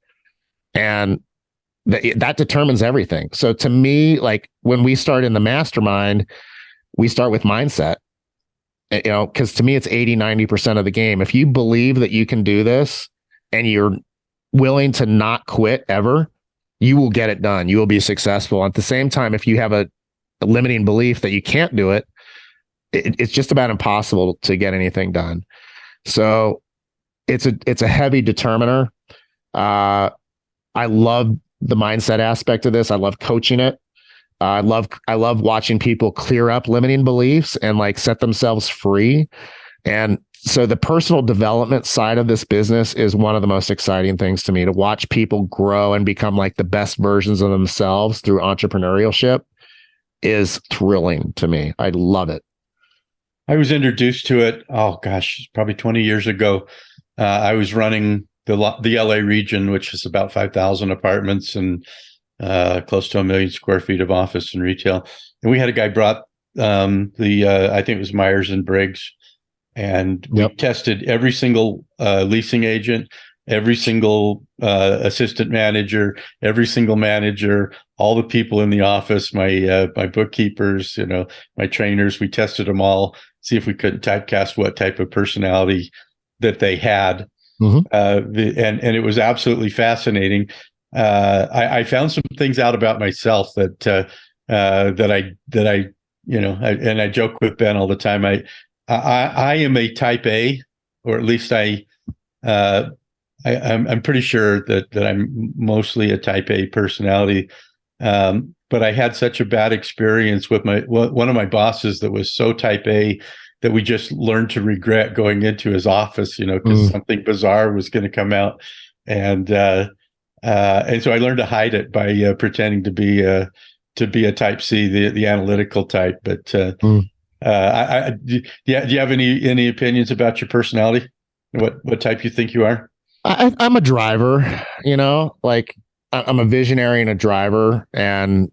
And that determines everything. So to me, like, when we start in the mastermind, we start with mindset, because to me, it's 80-90% of the game. If you believe that you can do this and you're willing to not quit ever, you will get it done. You will be successful. At the same time, if you have a limiting belief that you can't do it, it's just about impossible to get anything done. So it's a heavy determiner. I love the mindset aspect of this. I love coaching it. I love watching people clear up limiting beliefs and like set themselves free. And so the personal development side of this business is one of the most exciting things to me, to watch people grow and become like the best versions of themselves through entrepreneurship is thrilling to me. I love it. I was introduced to it, probably 20 years ago. I was running the LA region, which is about 5,000 apartments and close to 1 million square feet of office and retail. And we had a guy brought I think it was Myers and Briggs, and we tested every single leasing agent, every single assistant manager, every single manager, all the people in the office, my bookkeepers, my trainers. We tested them all, see if we could typecast what type of personality that they had. Mm-hmm. And it was absolutely fascinating. I found some things out about myself that and I joke with Ben all the time. I am a type A, or at least I'm pretty sure that I'm mostly a type A personality. But I had such a bad experience with one of my bosses that was so type A that we just learned to regret going into his office, because something bizarre was going to come out. And so I learned to hide it by pretending to be a type C, the analytical type. But do you have any opinions about your personality? What type you think you are? I'm a driver, like I'm a visionary and a driver, and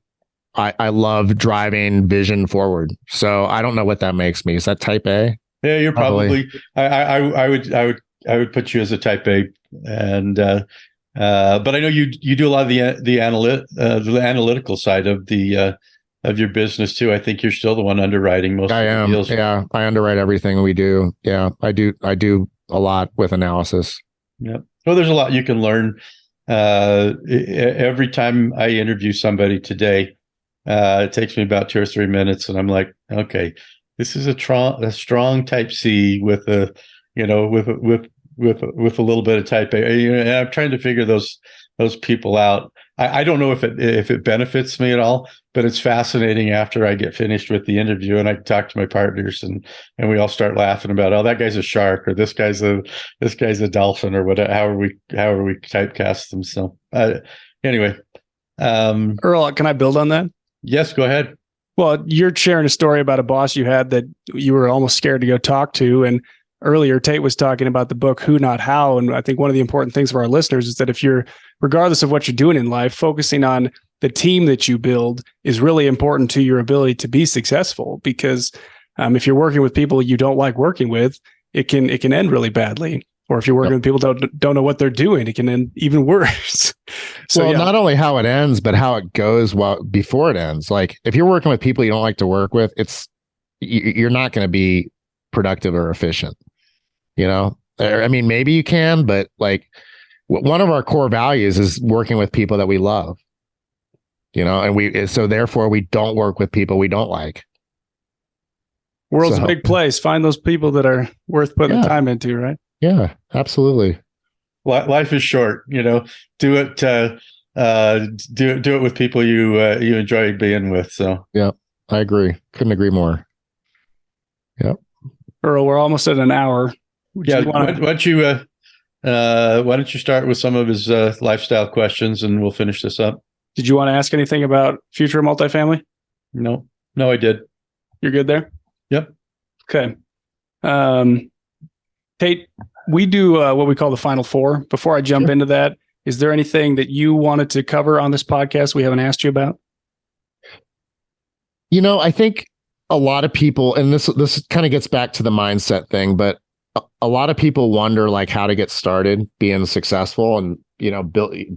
I love driving vision forward. So I don't know what that makes me. Is that type A? Yeah, you're probably. I would put you as a type A, and but I know you do a lot of the analytical side of your business too. I think you're still the one underwriting most of the deals. Yeah, I underwrite everything we do. Yeah, I do a lot with analysis. Yep. Well, there's a lot you can learn. Every time I interview somebody today, it takes me about 2 or 3 minutes, and I'm like, okay, this is a strong type C with a little bit of type A. And I'm trying to figure those people out. I don't know if it benefits me at all, but it's fascinating after I get finished with the interview and I talk to my partners and we all start laughing about, oh, that guy's a shark, or this guy's a dolphin, or whatever, however we typecast them. So anyway, Earl, can I build on that? Yes, go ahead. Well, you're sharing a story about a boss you had that you were almost scared to go talk to. And earlier, Tate was talking about the book, Who Not How. And I think one of the important things for our listeners is that if you're, regardless of what you're doing in life, focusing on the team that you build is really important to your ability to be successful. Because if you're working with people you don't like working with, it can end really badly. Or if you're working with people that don't know what they're doing, it can end even worse. So not only how it ends, but how it goes before it ends. Like if you're working with people you don't like to work with, you're not going to be productive or efficient. I mean, maybe you can, but like one of our core values is working with people that we love. And so therefore we don't work with people we don't like. World's a big place. Find those people that are worth putting the time into, right? Yeah, absolutely. Life is short, do it. Do it with people you enjoy being with. So yeah, I agree. Couldn't agree more. Yep. Earl, we're almost at an hour. Why don't you start with some of his lifestyle questions, and we'll finish this up. Did you want to ask anything about future multifamily? No, I did. You're good there? Yep. Okay. Tate, we do what we call the Final Four. Before I jump into that, is there anything that you wanted to cover on this podcast we haven't asked you about? I think a lot of people, and this kind of gets back to the mindset thing, but a lot of people wonder like how to get started being successful and,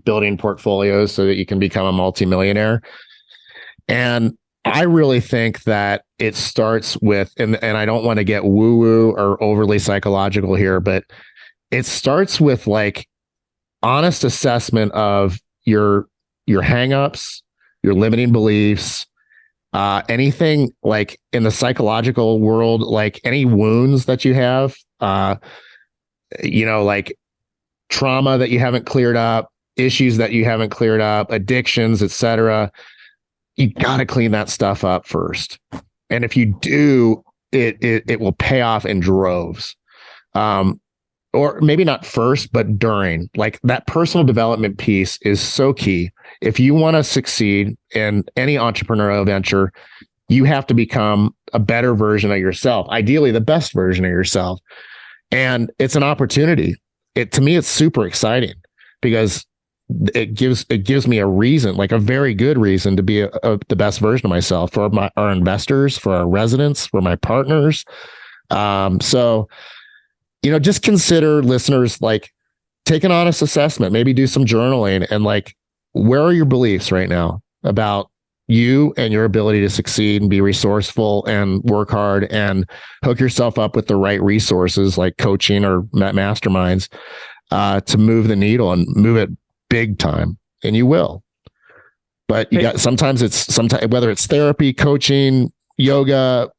building portfolios so that you can become a multimillionaire. And I really think that it starts with, and I don't want to get woo-woo or overly psychological here, but it starts with like honest assessment of your hangups, your limiting beliefs, anything like in the psychological world, like any wounds that you have, like trauma that you haven't cleared up, issues that you haven't cleared up, addictions, etc. You got to clean that stuff up first. And if you do, it will pay off in droves. Or maybe not first, but during. Like that personal development piece is so key. If you want to succeed in any entrepreneurial venture, you have to become a better version of yourself, ideally the best version of yourself. And it's an opportunity. To me, it's super exciting because it gives me a reason, like a very good reason to be the best version of myself for our investors, for our residents, for my partners. So, just consider, listeners, like take an honest assessment, maybe do some journaling, and like, where are your beliefs right now about you and your ability to succeed and be resourceful and work hard and hook yourself up with the right resources like coaching or masterminds to move the needle and move it big time. And you will. But sometimes whether it's therapy, coaching, yoga,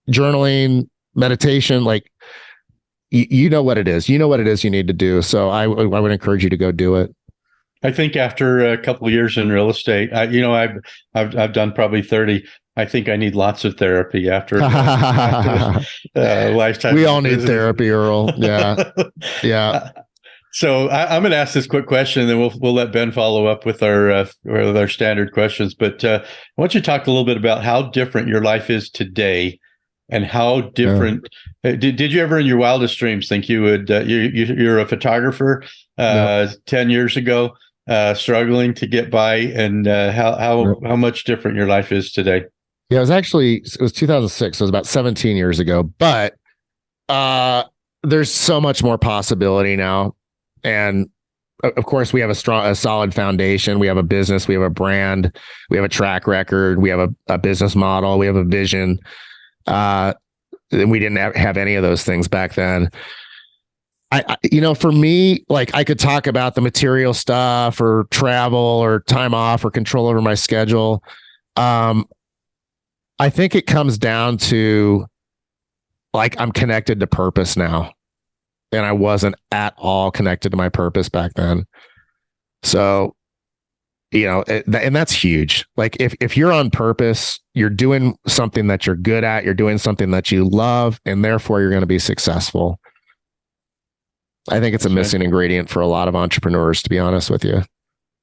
journaling, meditation, like you know what it is. You know what it is you need to do. So I would encourage you to go do it. I think after a couple of years in real estate, I've done probably 30. I think I need lots of therapy after lifetime. We all need therapy, Earl. Yeah, yeah. So I'm going to ask this quick question, and then we'll let Ben follow up with our standard questions. But I want you to talk a little bit about how different your life is today, and how different. Did you ever, in your wildest dreams, think you would? You're a photographer 10 years ago, struggling to get by, and how much different your life is today. Yeah, it was 2006. So it was about 17 years ago. But there's so much more possibility now. And of course, we have a solid foundation. We have a business, we have a brand, we have a track record, we have a business model, we have a vision. We didn't have any of those things back then. For me, like, I could talk about the material stuff or travel or time off or control over my schedule. I think it comes down to, like, I'm connected to purpose now. And I wasn't at all connected to my purpose back then. So, and that's huge. Like, if you're on purpose, you're doing something that you're good at, you're doing something that you love, and therefore you're going to be successful. I think it's a missing ingredient for a lot of entrepreneurs, to be honest with you.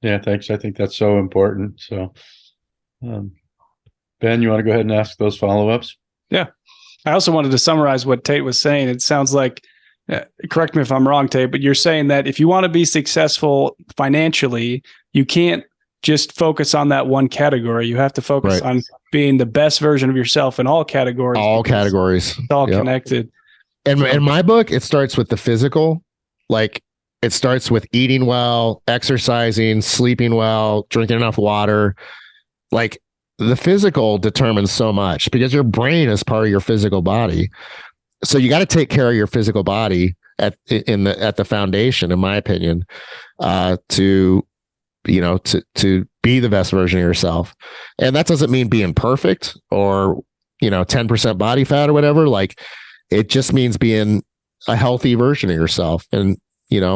Yeah, thanks. I think that's so important. So, Ben, you want to go ahead and ask those follow-ups? Yeah. I also wanted to summarize what Tate was saying. It sounds like, correct me if I'm wrong, Tate, but you're saying that if you want to be successful financially, you can't just focus on that one category. You have to focus on being the best version of yourself in all categories. All categories. It's all connected. And in my book, it starts with the physical. Like, it starts with eating well, exercising, sleeping well, drinking enough water. Like, the physical determines so much because your brain is part of your physical body. So you got to take care of your physical body at the foundation, in my opinion, to be the best version of yourself. And that doesn't mean being perfect or 10% body fat or whatever. Like, it just means being a healthy version of yourself, and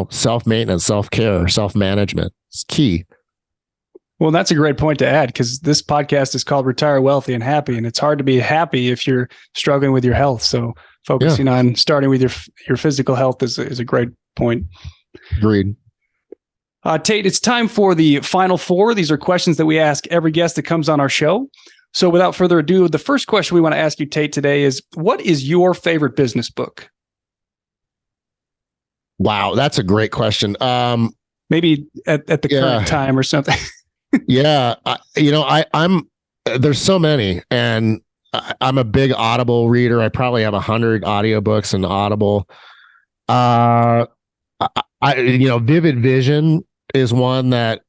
self-maintenance, self-care, self-management is key. Well, that's a great point to add, because this podcast is called Retire Wealthy and Happy, and it's hard to be happy if you're struggling with your health. So focusing on starting with your physical health is a great point. Agreed. Tate, it's time for the final four. These are questions that we ask every guest that comes on our show. So without further ado, the first question we want to ask you, Tate, today is, what is your favorite business book? Wow, that's a great question. Maybe at the current time or something. Yeah. I'm there's so many, and I'm a big Audible reader. I probably have 100 audiobooks in Audible. Vivid Vision is one that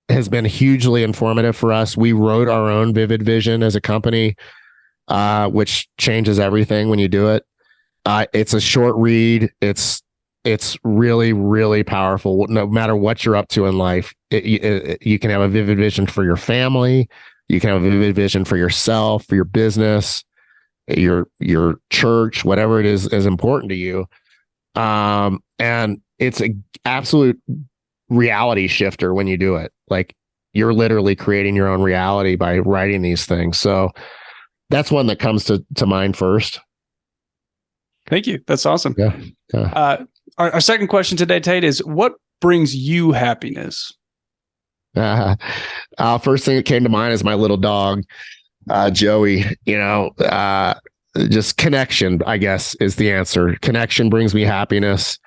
has been hugely informative for us. We wrote our own Vivid Vision as a company, which changes everything when you do it. It's a short read. It's really, really powerful. No matter what you're up to in life, you can have a vivid vision for your family. You can have a vivid vision for yourself, for your business, your church, whatever it is important to you. And it's an absolute reality shifter when you do it. Like, you're literally creating your own reality by writing these things. So that's one that comes to mind first. Thank you. That's awesome. Yeah. Our second question today, Tate, is, what brings you happiness? First thing that came to mind is my little dog, Joey. Just connection, I guess, is the answer. Connection brings me happiness.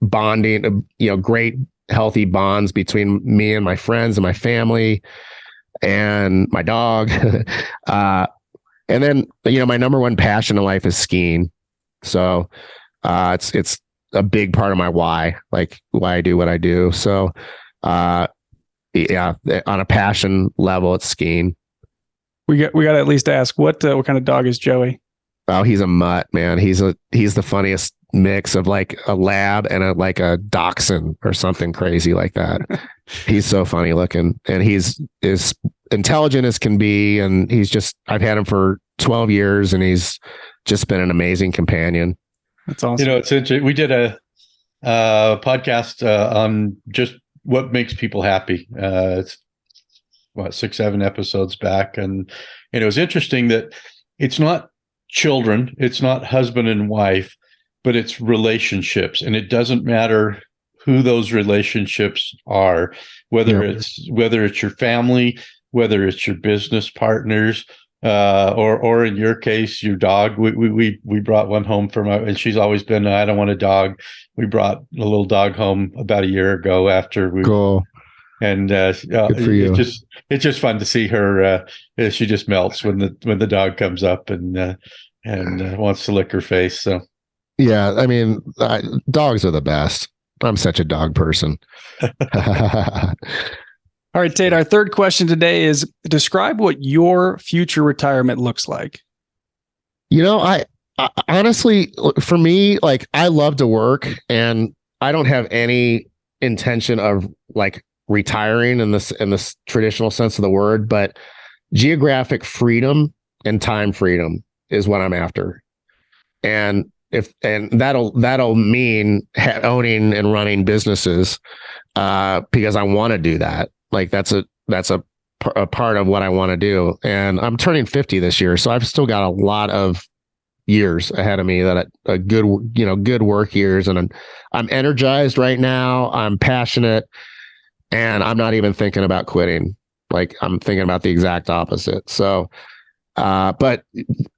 Bonding, great, healthy bonds between me and my friends and my family and my dog. And then, my number one passion in life is skiing. So it's a big part of my why I do what I do. So on a passion level, it's skiing. We got to at least ask, what kind of dog is Joey? Oh, he's a mutt, man. He's the funniest mix of like a lab and a dachshund or something crazy like that. He's so funny looking, and he's as intelligent as can be. And I've had him for 12 years, and he's just been an amazing companion. That's awesome. It's interesting. We did a podcast on just what makes people happy. It's 6-7 episodes back, and it was interesting that it's not children, it's not husband and wife, but it's relationships, and it doesn't matter who those relationships are, whether it's your family, whether it's your business partners, or in your case, your dog. We brought one home and she's always been, I don't want a dog. We brought a little dog home about a year ago after we. Cool. And Good for you. It's just fun to see her. She just melts when the dog comes up and wants to lick her face. So yeah, I mean, dogs are the best. I'm such a dog person. All right, Tate, our third question today is, describe what your future retirement looks like. I honestly, for me, like, I love to work, and I don't have any intention of like retiring in this traditional sense of the word, but geographic freedom and time freedom is what I'm after. And that'll mean owning and running businesses, because I want to do that. Like that's a part of what I want to do. And I'm turning 50 this year, so I've still got a lot of years ahead of me good work years. And I'm energized right now. I'm passionate, and I'm not even thinking about quitting. Like, I'm thinking about the exact opposite. So, but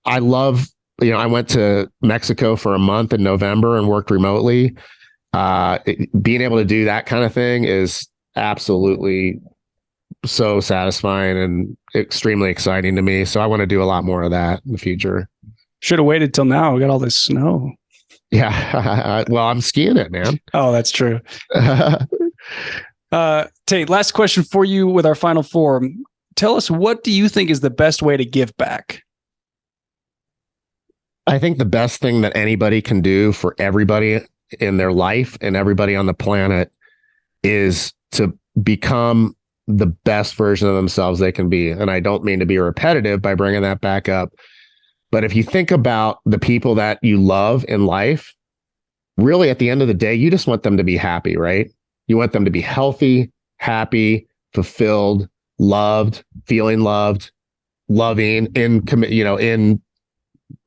I love, I went to Mexico for a month in November and worked remotely. Being able to do that kind of thing is absolutely so satisfying and extremely exciting to me. So I want to do a lot more of that in the future. Should have waited till now. We got all this snow. Yeah. Well, I'm skiing it, man. Oh, that's true. Tate, last question for you with our final four. Tell us, what do you think is the best way to give back? I think the best thing that anybody can do for everybody in their life and everybody on the planet is to become the best version of themselves they can be. And I don't mean to be repetitive by bringing that back up, but if you think about the people that you love in life, really at the end of the day, you just want them to be happy, right? You want them to be healthy, happy, fulfilled, loved, feeling loved, loving, in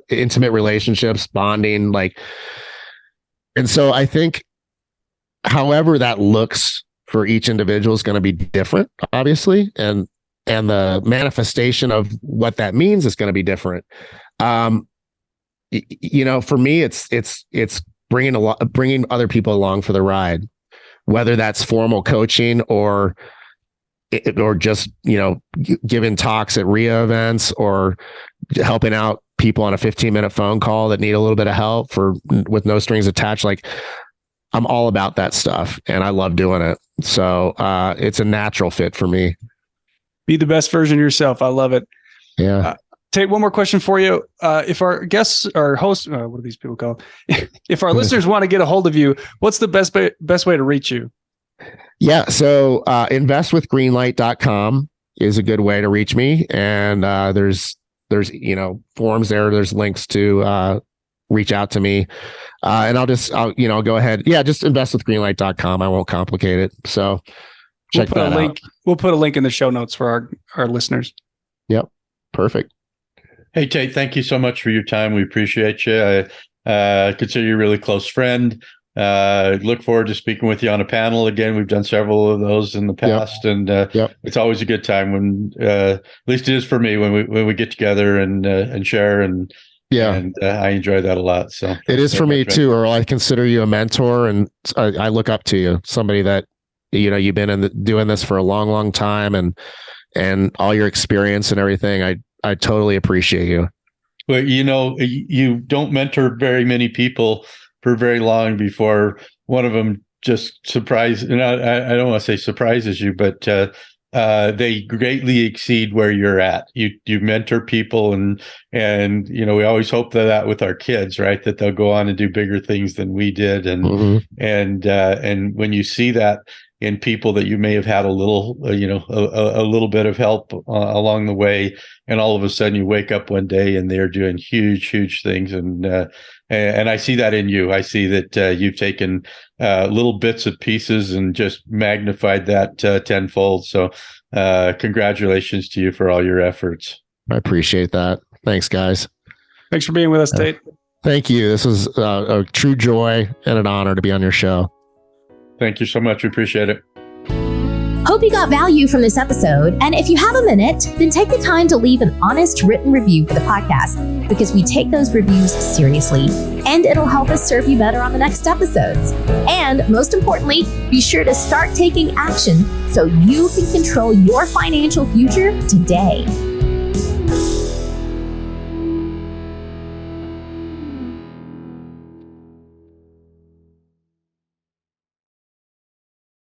intimate relationships, bonding, like. And so I think however that looks for each individual is going to be different, obviously, and the manifestation of what that means is going to be different. For me, it's bringing other people along for the ride, whether that's formal coaching or just, giving talks at RIA events or helping out people on a 15-minute phone call that need a little bit of help with no strings attached. Like, I'm all about that stuff, and I love doing it. So it's a natural fit for me. Be the best version of yourself. I love it. Yeah. Tate, one more question for you. If our guests or hosts, what do these people call? If our listeners want to get a hold of you, what's the best way to reach you? Yeah. So investwithgreenlight.com is a good way to reach me. And there's forums there. There's links to reach out to me. And I'll go ahead. Yeah, just investwithgreenlight.com. I won't complicate it. So check that out. We'll put a link in the show notes for our listeners. Yep. Perfect. Hey, Tate, thank you so much for your time. We appreciate you. I consider you a really close friend. Look forward to speaking with you on a panel again. We've done several of those in the past, and it's always a good time when, at least it is for me, when we get together and share and. Yeah, and I enjoy that a lot. So it is for me too, Earl. I consider you a mentor, and I look up to you. Somebody that you've been doing this for a long, long time, and all your experience and everything. I totally appreciate you. Well, you don't mentor very many people for very long before one of them just surprises. And I don't want to say surprises you, but they greatly exceed where you're at. You mentor people, and And, we always hope that with our kids, right, that they'll go on and do bigger things than we did. And, and when you see that in people that you may have had a little, a little bit of help along the way, and all of a sudden you wake up one day and they're doing huge things. And I see that in you. I see that you've taken little bits of pieces and just magnified that tenfold. So congratulations to you for all your efforts. I appreciate that. Thanks, guys. Thanks for being with us, Tate. Thank you. This was a true joy and an honor to be on your show. Thank you so much. We appreciate it. Hope you got value from this episode. And if you have a minute, then take the time to leave an honest written review for the podcast, because we take those reviews seriously and it'll help us serve you better on the next episodes. And most importantly, be sure to start taking action so you can control your financial future today.